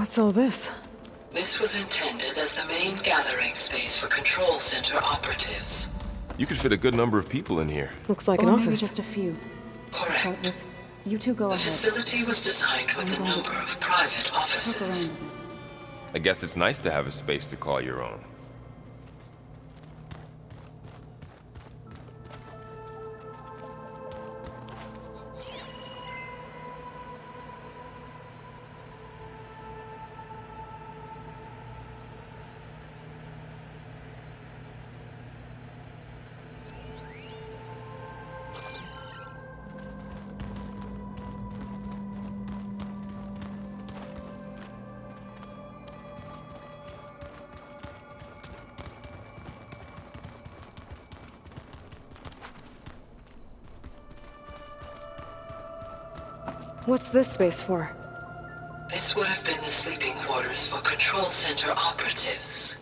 What's all this? This was intended as the main gathering space for control center operatives. You could fit a good number of people in here. Looks like an Or maybe office. just a few. Correct. Start with, you two go The ahead. facility was designed with a number of private Look offices. around. I guess it's nice to have a space to call your own. What's this space for? This would have been the sleeping quarters for control center operatives.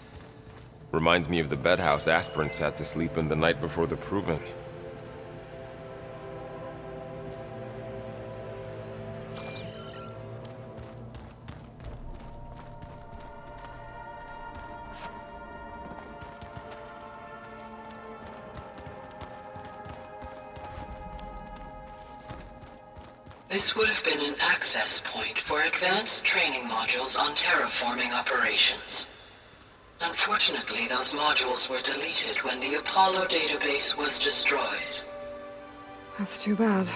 Reminds me of the bedhouse aspirants had to sleep in the night before the proving. This would have been an access point for advanced training modules on terraforming operations. Unfortunately, those modules were deleted when the Apollo database was destroyed. That's too bad.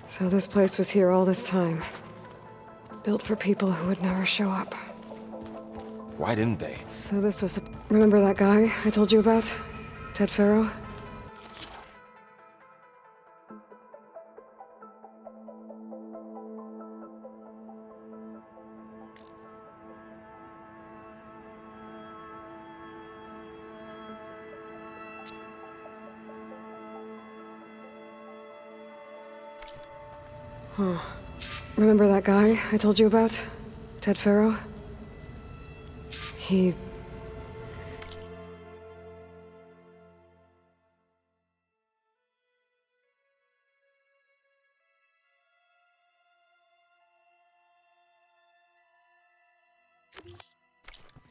So this place was here all this time. Built for people who would never show up. Why didn't they? So this was... Remember that guy I told you about? Ted Farrow? Huh. Remember that guy I told you about? Ted Farrow? He...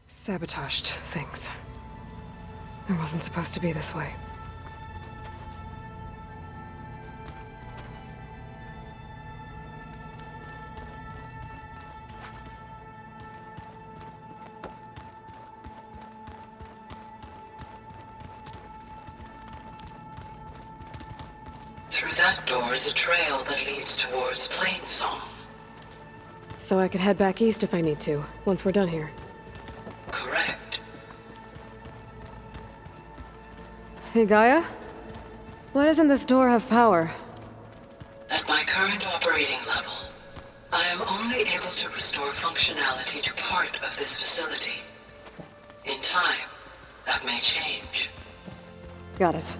sabotaged things. It wasn't supposed to be this way. Through that door is a trail that leads towards Plainsong. So I could head back east if I need to, once we're done here. Correct. Hey, Gaia? Why doesn't this door have power? At my current operating level, I am only able to restore functionality to part of this facility. In time, that may change. Got it.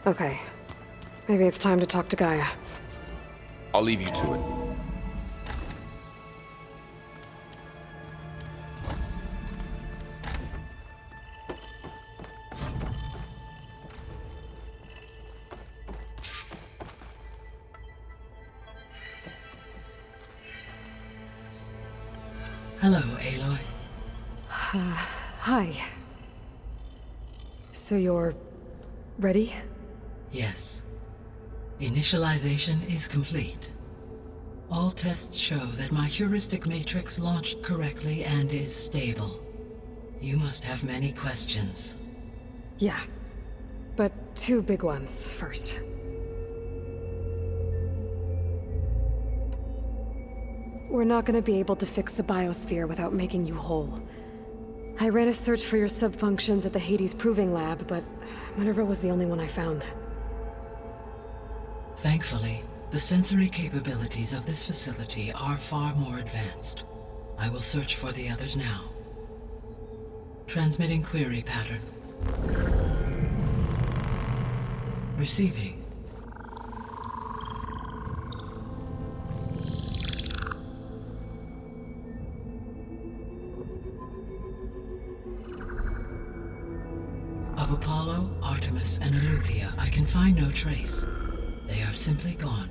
Okay. Maybe it's time to talk to Gaia. I'll leave you to it. Hello, Aloy. Hi. So you're... ready? Yes. Initialization is complete. All tests show that my heuristic matrix launched correctly and is stable. You must have many questions. Yeah. But two big ones first. We're not gonna be able to fix the biosphere without making you whole. I ran a search for your subfunctions at the Hades Proving Lab, but Minerva was the only one I found. Thankfully, the sensory capabilities of this facility are far more advanced. I will search for the others now. Transmitting query pattern. Receiving. Of Apollo, Artemis, and Eleuthia, I can find no trace. They are simply gone.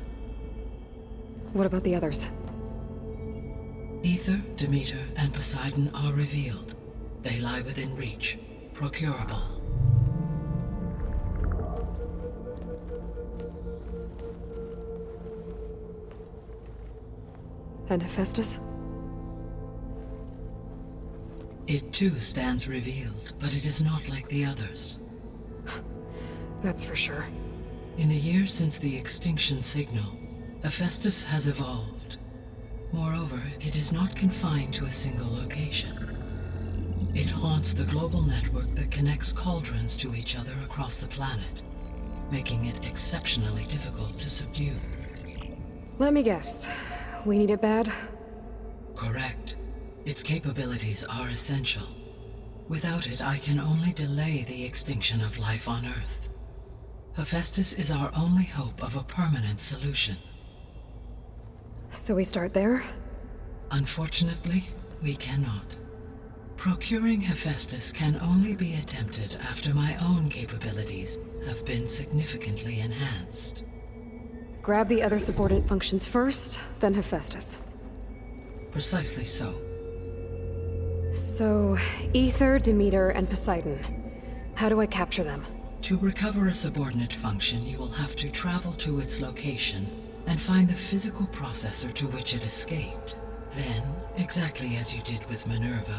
What about the others? Ether, Demeter, and Poseidon are revealed. They lie within reach, procurable. And Hephaestus? It too stands revealed, but it is not like the others. That's for sure. In the years since the extinction signal, Hephaestus has evolved. Moreover, it is not confined to a single location. It haunts the global network that connects cauldrons to each other across the planet, making it exceptionally difficult to subdue. Let me guess. We need it bad? Correct. Its capabilities are essential. Without it, I can only delay the extinction of life on Earth. Hephaestus is our only hope of a permanent solution. So we start there? Unfortunately, we cannot. Procuring Hephaestus can only be attempted after my own capabilities have been significantly enhanced. Grab the other subordinate functions first, then Hephaestus. Precisely so. So, Ether, Demeter, and Poseidon. How do I capture them? To recover a subordinate function, you will have to travel to its location and find the physical processor to which it escaped. Then, exactly as you did with Minerva,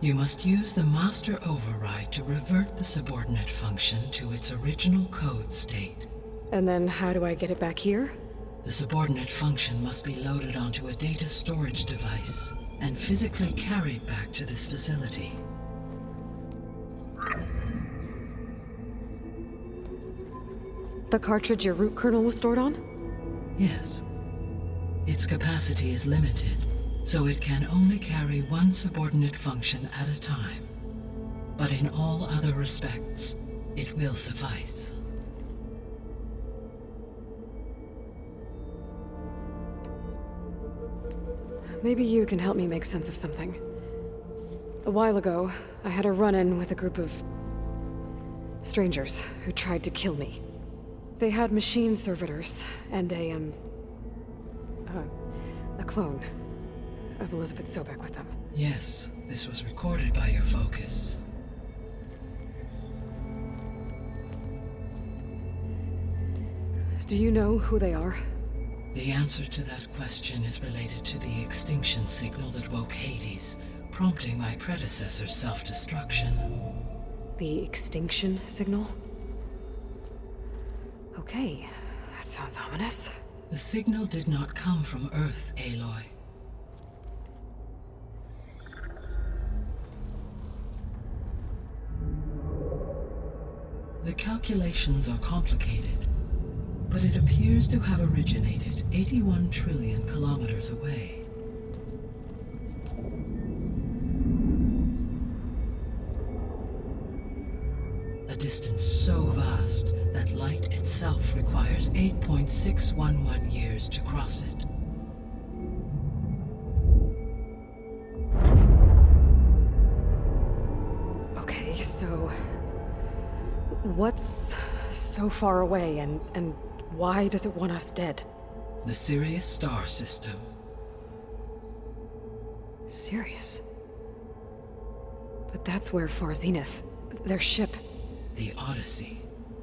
you must use the master override to revert the subordinate function to its original code state. And then how do I get it back here? The subordinate function must be loaded onto a data storage device and physically carried back to this facility. The cartridge your root kernel was stored on? Yes. Its capacity is limited, so it can only carry one subordinate function at a time. But in all other respects, it will suffice. Maybe you can help me make sense of something. A while ago, I had a run-in with a group of strangers who tried to kill me. They had machine servitors and a clone of Elizabeth Sobek with them. Yes, this was recorded by your focus. Do you know who they are? The answer to that question is related to the extinction signal that woke Hades, prompting my predecessor's self-destruction. The extinction signal? Okay, that sounds ominous. The signal did not come from Earth, Aloy. The calculations are complicated, but it appears to have originated 81 trillion kilometers away. A distance so vast that light itself requires 8.611 years to cross it. Okay, so what's so far away and why does it want us dead? The Sirius star system. Sirius? But that's where Far Zenith, their ship. The Odyssey.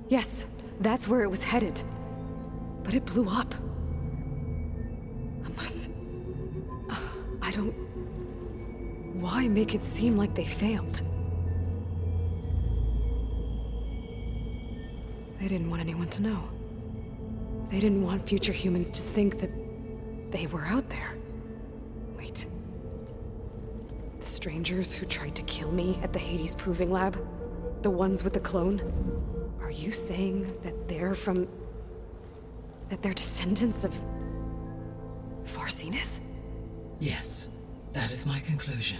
Yes, that's where it was headed. But it blew up. Unless... I don't... Why make it seem like they failed? They didn't want anyone to know. They didn't want future humans to think that they were out there. Wait. The strangers who tried to kill me at the Hades Proving Lab? The ones with the clone? Are you saying that they're from... that they're descendants of... Farseneth? Yes, that is my conclusion.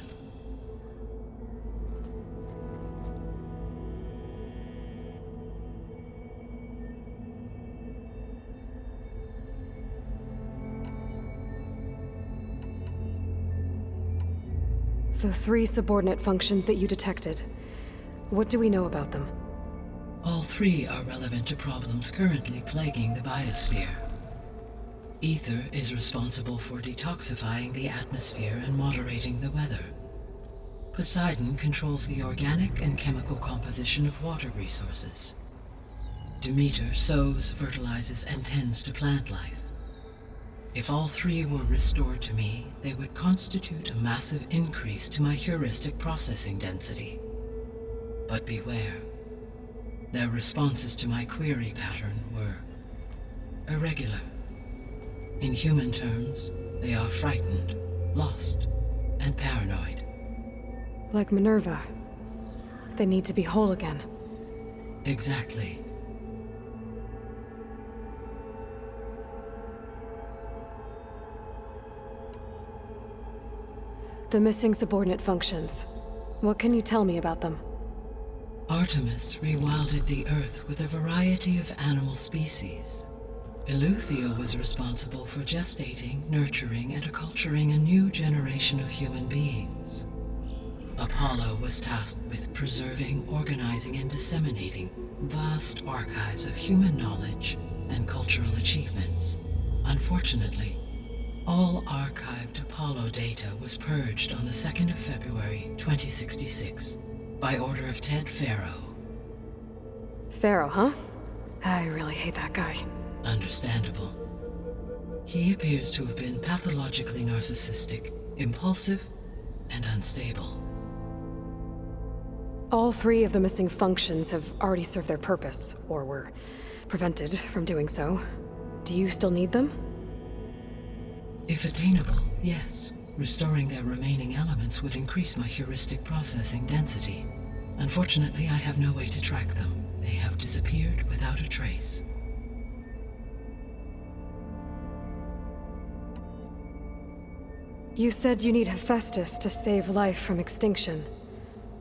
The 3 subordinate functions that you detected. What do we know about them? All 3 are relevant to problems currently plaguing the biosphere. Ether is responsible for detoxifying the atmosphere and moderating the weather. Poseidon controls the organic and chemical composition of water resources. Demeter sows, fertilizes, and tends to plant life. If all 3 were restored to me, they would constitute a massive increase to my heuristic processing density. But beware. Their responses to my query pattern were irregular. In human terms, they are frightened, lost, and paranoid. Like Minerva. They need to be whole again. Exactly. The missing subordinate functions. What can you tell me about them? Artemis rewilded the Earth with a variety of animal species. Eleuthia was responsible for gestating, nurturing, and acculturating a new generation of human beings. Apollo was tasked with preserving, organizing, and disseminating vast archives of human knowledge and cultural achievements. Unfortunately, all archived Apollo data was purged on the 2nd of February, 2066, by order of Ted Farrow. Pharaoh, huh? I really hate that guy. Understandable. He appears to have been pathologically narcissistic, impulsive, and unstable. All 3 of the missing functions have already served their purpose, or were prevented from doing so. Do you still need them? If attainable, yes. Restoring their remaining elements would increase my heuristic processing density. Unfortunately, I have no way to track them. They have disappeared without a trace. You said you need Hephaestus to save life from extinction.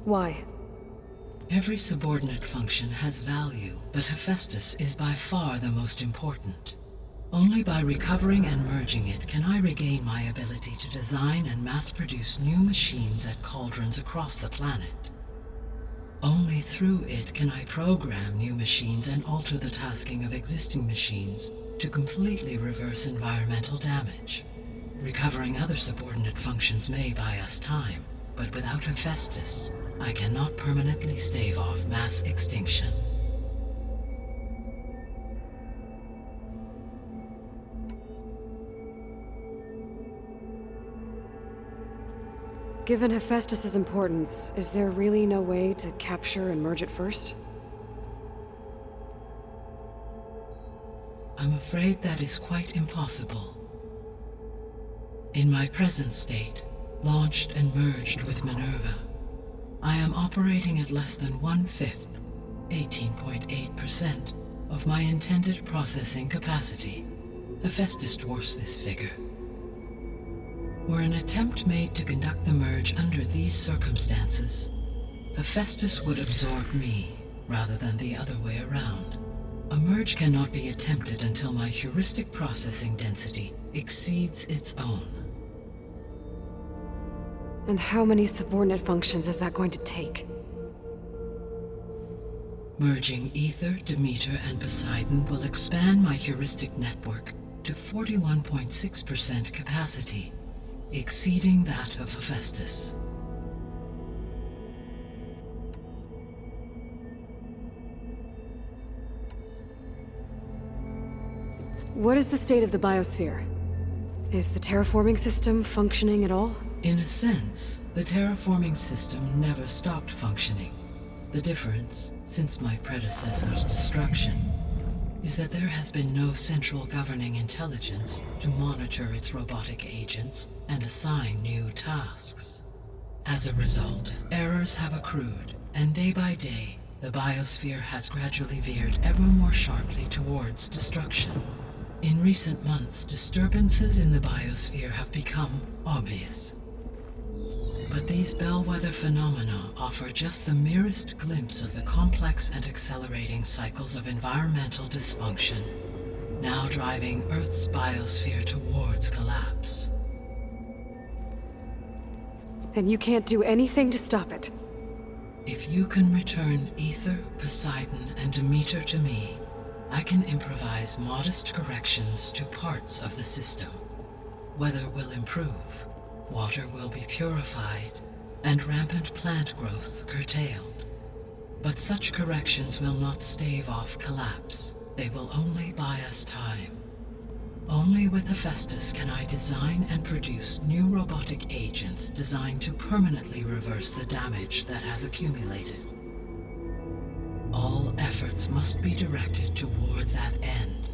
Why? Every subordinate function has value, but Hephaestus is by far the most important. Only by recovering and merging it can I regain my ability to design and mass-produce new machines at cauldrons across the planet. Only through it can I program new machines and alter the tasking of existing machines to completely reverse environmental damage. Recovering other subordinate functions may buy us time, but without Hephaestus, I cannot permanently stave off mass extinction. Given Hephaestus's importance, is there really no way to capture and merge it first? I'm afraid that is quite impossible. In my present state, launched and merged with Minerva, I am operating at less than 1/5, 18.8%, of my intended processing capacity. Hephaestus dwarfs this figure. Were an attempt made to conduct the merge under these circumstances, Hephaestus would absorb me, rather than the other way around. A merge cannot be attempted until my heuristic processing density exceeds its own. And how many subordinate functions is that going to take? Merging Ether, Demeter, and Poseidon will expand my heuristic network to 41.6% capacity, exceeding that of Hephaestus. What is the state of the biosphere? Is the terraforming system functioning at all? In a sense, the terraforming system never stopped functioning. The difference, since my predecessor's destruction, is that there has been no central governing intelligence to monitor its robotic agents and assign new tasks. As a result, errors have accrued, and day by day, the biosphere has gradually veered ever more sharply towards destruction. In recent months, disturbances in the biosphere have become obvious. But these bellwether phenomena offer just the merest glimpse of the complex and accelerating cycles of environmental dysfunction, now driving Earth's biosphere towards collapse. And you can't do anything to stop it. If you can return Ether, Poseidon, and Demeter to me, I can improvise modest corrections to parts of the system. Weather will improve, water will be purified, and rampant plant growth curtailed. But such corrections will not stave off collapse. They will only buy us time. Only with Hephaestus can I design and produce new robotic agents designed to permanently reverse the damage that has accumulated. All efforts must be directed toward that end.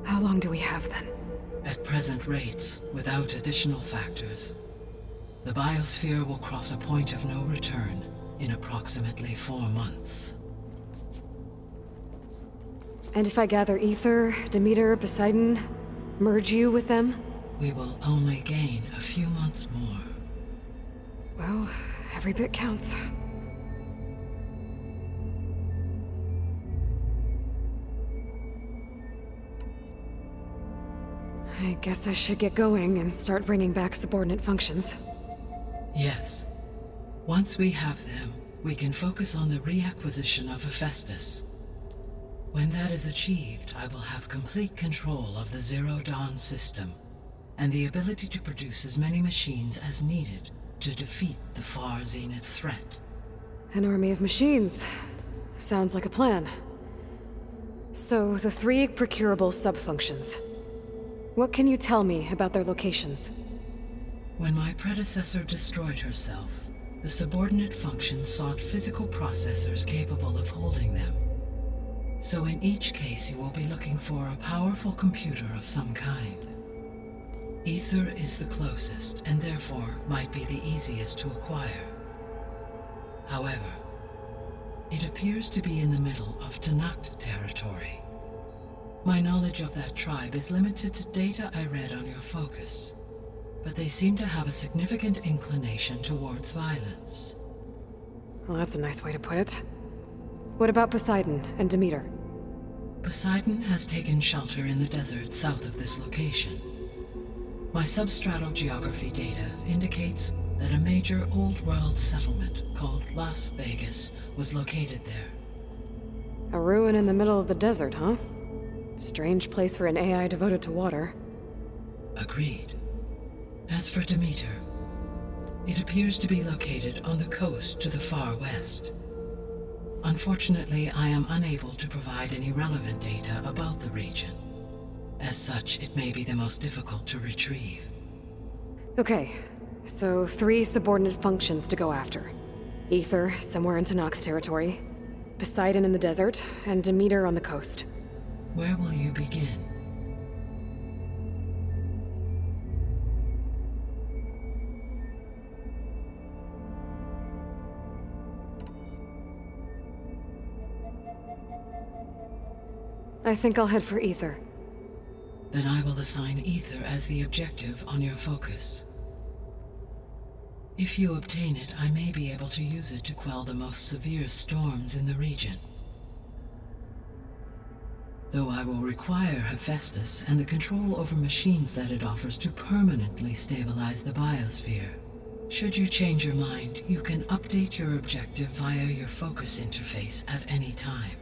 How long do we have then? At present rates, without additional factors, the biosphere will cross a point of no return in approximately 4 months. And if I gather Ether, Demeter, Poseidon, merge you with them? We will only gain a few months more. Well, every bit counts. I guess I should get going and start bringing back subordinate functions. Yes. Once we have them, we can focus on the reacquisition of Hephaestus. When that is achieved, I will have complete control of the Zero Dawn system, and the ability to produce as many machines as needed to defeat the far zenith threat. An army of machines. Sounds like a plan. So, the 3 procurable subfunctions. What can you tell me about their locations? When my predecessor destroyed herself, the subordinate functions sought physical processors capable of holding them. So in each case you will be looking for a powerful computer of some kind. Ether is the closest, and therefore might be the easiest to acquire. However, it appears to be in the middle of Tanakh territory. My knowledge of that tribe is limited to data I read on your focus, but they seem to have a significant inclination towards violence. Well, that's a nice way to put it. What about Poseidon and Demeter? Poseidon has taken shelter in the desert south of this location. My substratal geography data indicates that a major old-world settlement called Las Vegas was located there. A ruin in the middle of the desert, huh? Strange place for an AI devoted to water. Agreed. As for Demeter, it appears to be located on the coast to the far west. Unfortunately, I am unable to provide any relevant data about the region. As such, it may be the most difficult to retrieve. Okay, so 3 subordinate functions to go after. Ether, somewhere in Tanakh territory. Poseidon in the desert, and Demeter on the coast. Where will you begin? I think I'll head for Ether. Then I will assign Ether as the objective on your focus. If you obtain it, I may be able to use it to quell the most severe storms in the region. Though I will require Hephaestus and the control over machines that it offers to permanently stabilize the biosphere. Should you change your mind, you can update your objective via your focus interface at any time.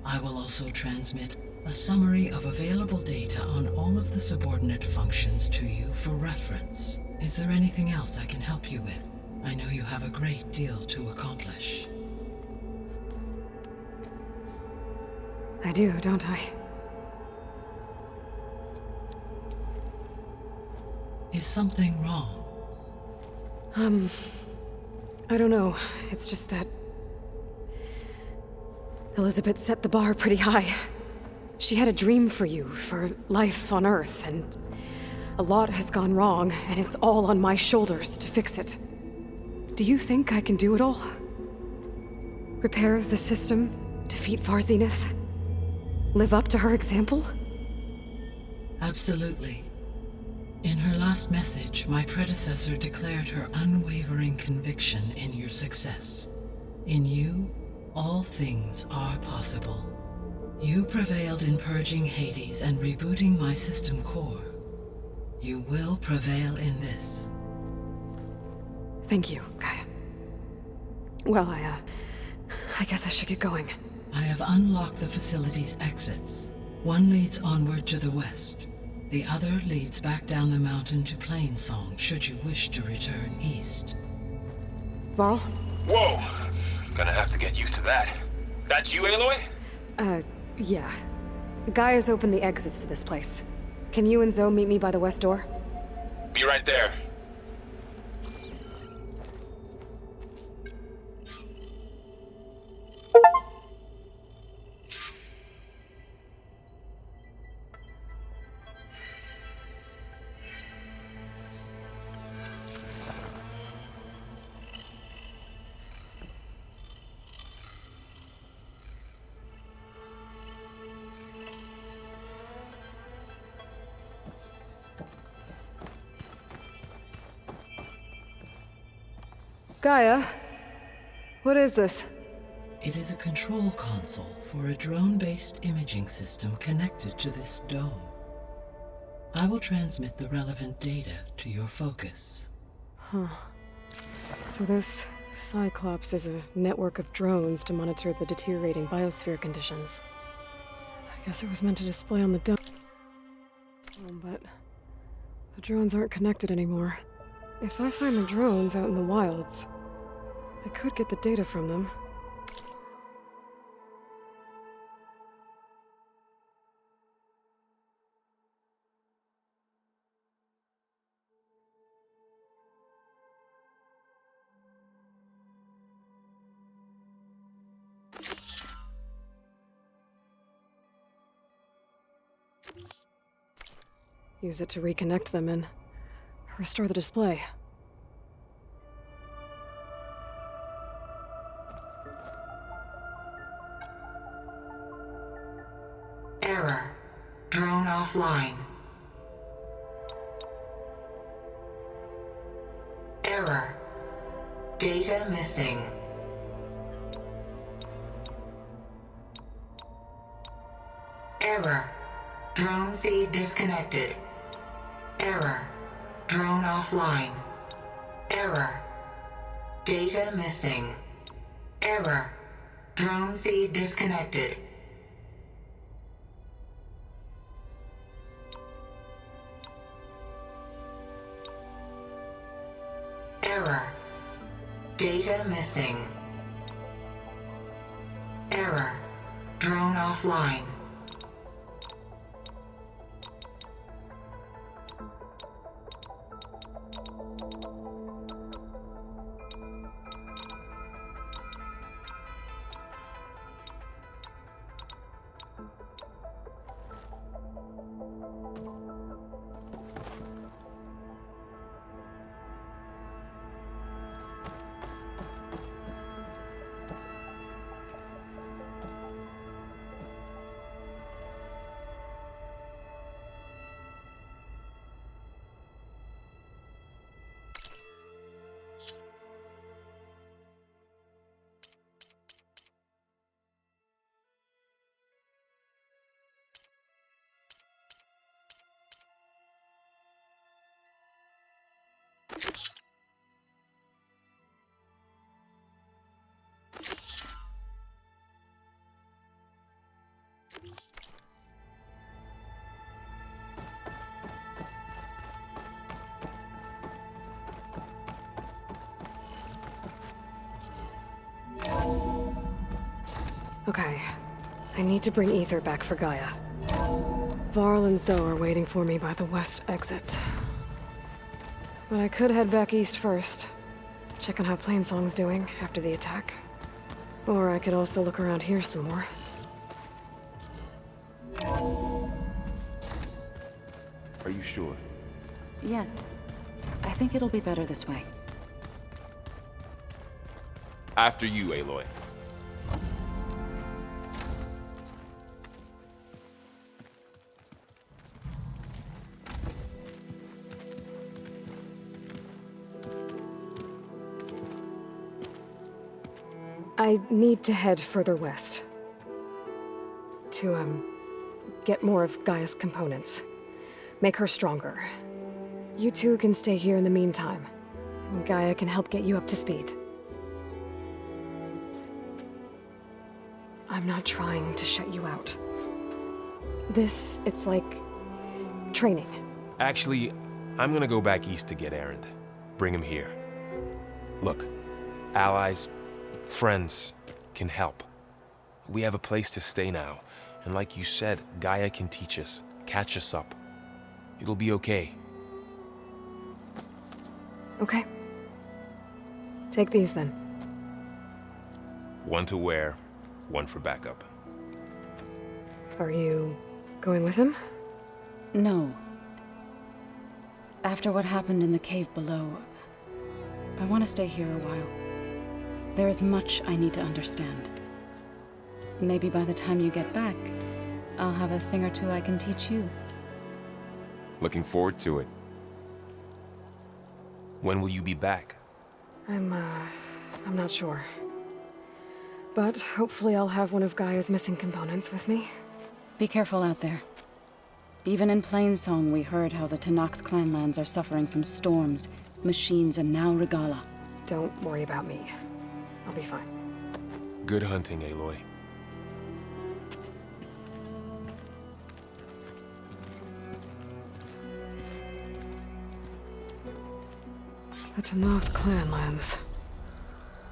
I will also transmit a summary of available data on all of the subordinate functions to you for reference. Is there anything else I can help you with? I know you have a great deal to accomplish. I do, don't I? Is something wrong? I don't know. It's just that Elizabeth set the bar pretty high. She had a dream for you, for life on Earth, and a lot has gone wrong, and it's all on my shoulders to fix it. Do you think I can do it all? Repair the system, defeat Varzenith, live up to her example? Absolutely. In her last message, my predecessor declared her unwavering conviction in your success. In you, all things are possible. You prevailed in purging Hades and rebooting my system core. You will prevail in this. Thank you, Gaia. Well, I guess I should get going. I have unlocked the facility's exits. One leads onward to the west. The other leads back down the mountain to Plainsong, should you wish to return east. Varl? Whoa! Gonna have to get used to that. That's you, Aloy? Yeah. Gaia's opened the exits to this place. Can you and Zoe meet me by the west door? Be right there. Gaia? What is this? It is a control console for a drone-based imaging system connected to this dome. I will transmit the relevant data to your focus. Huh. So this Cyclops is a network of drones to monitor the deteriorating biosphere conditions. I guess it was meant to display on the dome. But the drones aren't connected anymore. If I find the drones out in the wilds, I could get the data from them. Use it to reconnect them and restore the display. Error. Drone offline. Error. Data missing. Error. Drone feed disconnected. Error. Drone offline. Error. Data missing. Error. Drone feed disconnected. Error. Data missing. Error. Drone offline. Okay. I need to bring Ether back for Gaia. Varl and Zoe are waiting for me by the west exit. But I could head back east first. Check on how Plainsong's doing after the attack. Or I could also look around here some more. Are you sure? Yes. I think it'll be better this way. After you, Aloy. I need to head further west. To, get more of Gaia's components. Make her stronger. You two can stay here in the meantime. Gaia can help get you up to speed. I'm not trying to shut you out. It's like training. Actually, I'm gonna go back east to get Erend. Bring him here. Look, allies, friends can help. We have a place to stay now, and like you said, Gaia can teach us, catch us up. It'll be okay. Okay. Take these then. One to wear, one for backup. Are you going with him? No. After what happened in the cave below, I want to stay here a while. There is much I need to understand. Maybe by the time you get back, I'll have a thing or two I can teach you. Looking forward to it. When will you be back? I'm not sure. But hopefully I'll have one of Gaia's missing components with me. Be careful out there. Even in Plainsong, we heard how the Tenakth clanlands are suffering from storms, machines, and now Regala. Don't worry about me. I'll be fine. Good hunting, Aloy. The Tenakth clanlands.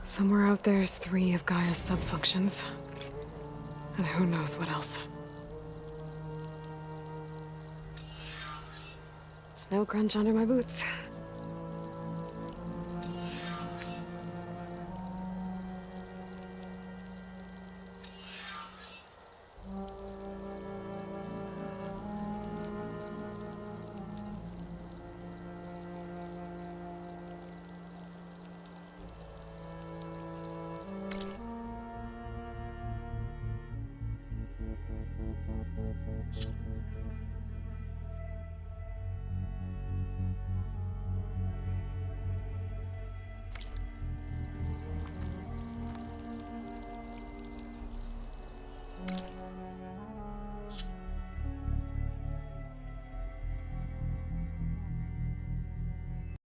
Somewhere out there's 3 of Gaia's sub-functions. And who knows what else. Snow crunch under my boots.